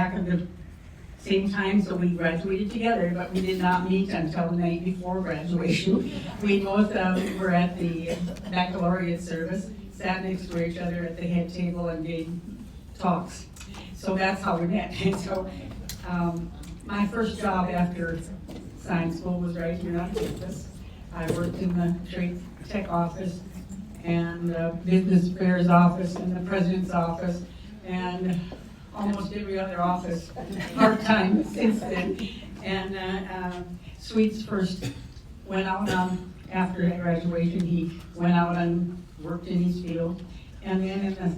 back at the same time, so we graduated together, but we did not meet until the night before graduation. We both were at the baccalaureate service, sat next to each other at the head table and gave talks. So that's how we met. And so my first job after science school was right here on campus. I worked in the trade tech office and business affairs office and the president's office and almost every other office part-time since then. And Sweets first went out after graduation. He went out and worked in his field. And then in the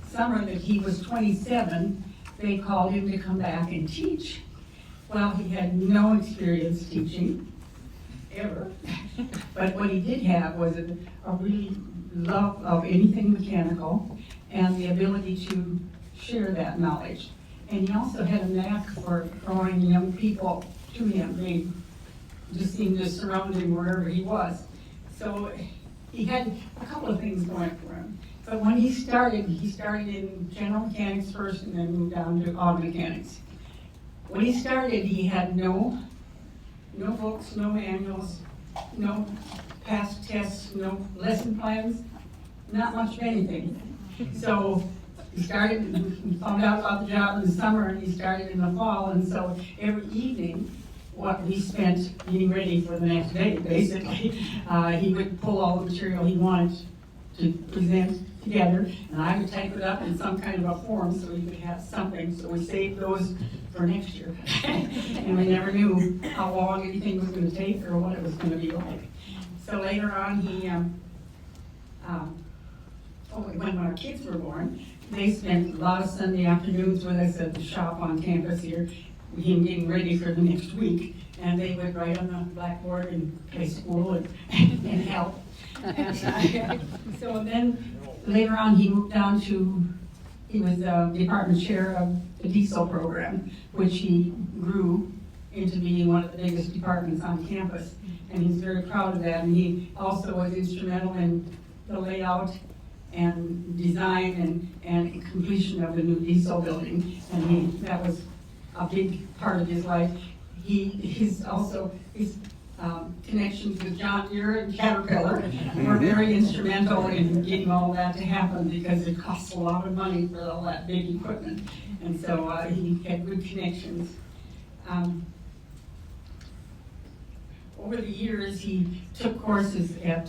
summer that he was 27, they called him to come back and teach. Well, he had no experience teaching, ever. But what he did have was a really love of anything mechanical and the ability to share that knowledge. And he also had a knack for drawing young people to him. They just seemed to surround him wherever he was. So he had a couple of things going for him. But when he started in general mechanics first and then moved down to auto mechanics. When he started, he had no books, no manuals, no past tests, no lesson plans, not much of anything. So he found out about the job in the summer and he started in the fall, and so every evening, what we spent getting ready for the next day, basically, he would pull all the material he wanted to present together, and I would type it up in some kind of a form so we could have something. So we saved those for next year. And we never knew how long anything was going to take or what it was going to be like. So later on, when our kids were born, they spent a lot of Sunday afternoons with us at the shop on campus here, him getting ready for the next week. And they would write on the blackboard and play school and help. And so then later on, he moved down to, he was department chair of the diesel program, which he grew into being one of the biggest departments on campus. And he's very proud of that. And he also was instrumental in the layout and design and completion of the new diesel building. And that was a big part of his life. His connections with John Deere and Caterpillar were very instrumental in getting all that to happen because it costs a lot of money for all that big equipment. And so he had good connections. Over the years, he took courses at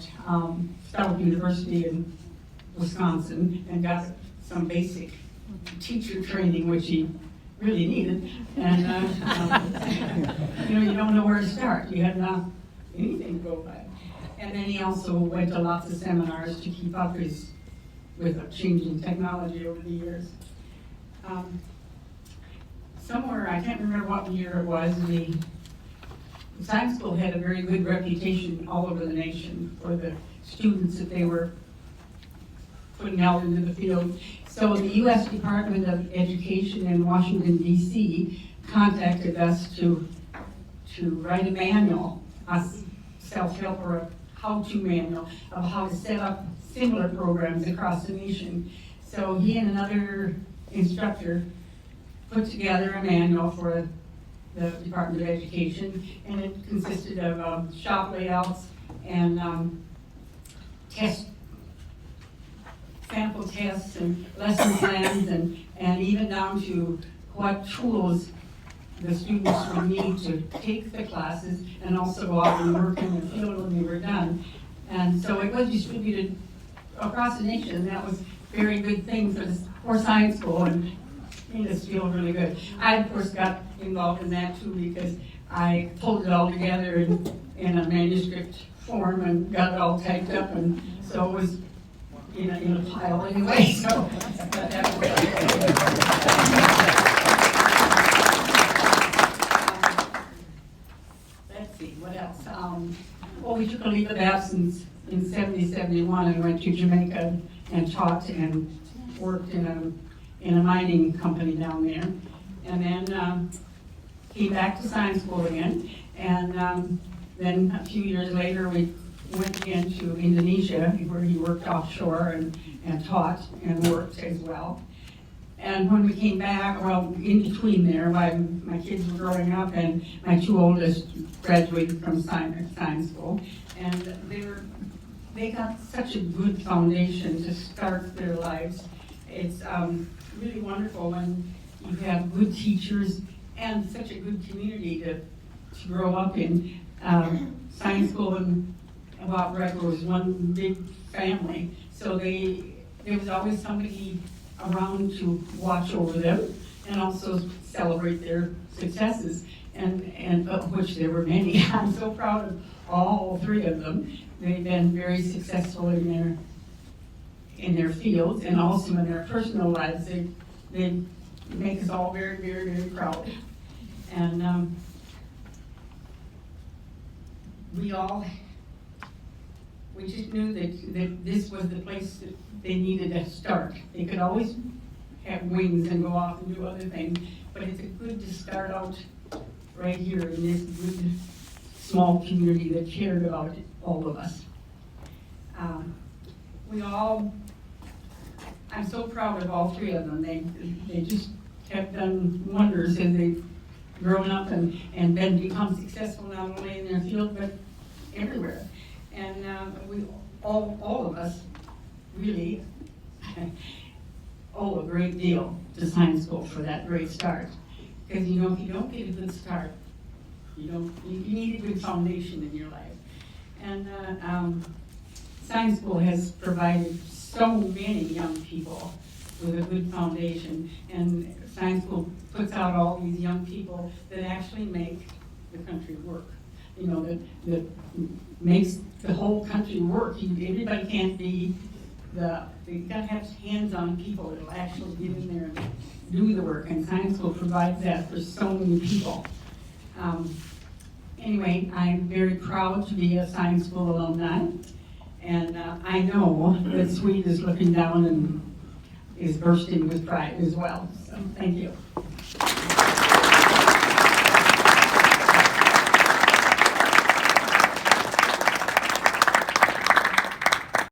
Stout University in Wisconsin and got some basic teacher training, which he really needed. And you don't know where to start. You had not anything to go by. And then he also went to lots of seminars to keep up with changing technology over the years. Somewhere, I can't remember what year it was, the science school had a very good reputation all over the nation for the students that they were putting out into the field. So the U.S. Department of Education in Washington, D.C. contacted us to write a manual, a self-help or a how-to manual of how to set up similar programs across the nation. So he and another instructor put together a manual for the Department of Education, and it consisted of shop layouts and sample tests and lesson plans and even down to what tools the students would need to take the classes and also go out and work in the field when they were done. And so it was distributed across the nation, and that was a very good thing for science school and made us feel really good. I, of course, got involved in that too because I pulled it all together in a manuscript form and got it all typed up, and so it was in a pile anyway, so that was let's see, what else? We took a leave of absence in 71 and went to Jamaica and taught and worked in a mining company down there. And then came back to science school again, and then a few years later we went again to Indonesia, where he worked offshore and taught and worked as well. And when we came back, well, in between there, while my kids were growing up, and my two oldest graduated from science school, and they got such a good foundation to start their lives. It's really wonderful when you have good teachers and such a good community to grow up in. Science school and Wild Red was one big family, so there was always somebody around to watch over them and also celebrate their successes, and of which there were many. I'm so proud of all three of them. They've been very successful in their fields and also in their personal lives. They make us all very, very, very proud. And we just knew that this was the place that they needed to start. They could always have wings and go off and do other things, but it's good to start out right here in this good small community that cared about all of us. I'm so proud of all three of them. They just have done wonders as they've grown up and then become successful not only in their field but everywhere. And we all of us really owe a great deal to science school for that great start. Because if you don't get a good start, you need a good foundation in your life. And science school has provided so many young people with a good foundation, and science school puts out all these young people that actually make the country work. That makes the whole country work. Everybody can't be you gotta have hands-on people that'll actually get in there and do the work, and science school provides that for so many people. Anyway, I'm very proud to be a science school alumni, and I know that Swede is looking down and is bursting with pride as well. So thank you.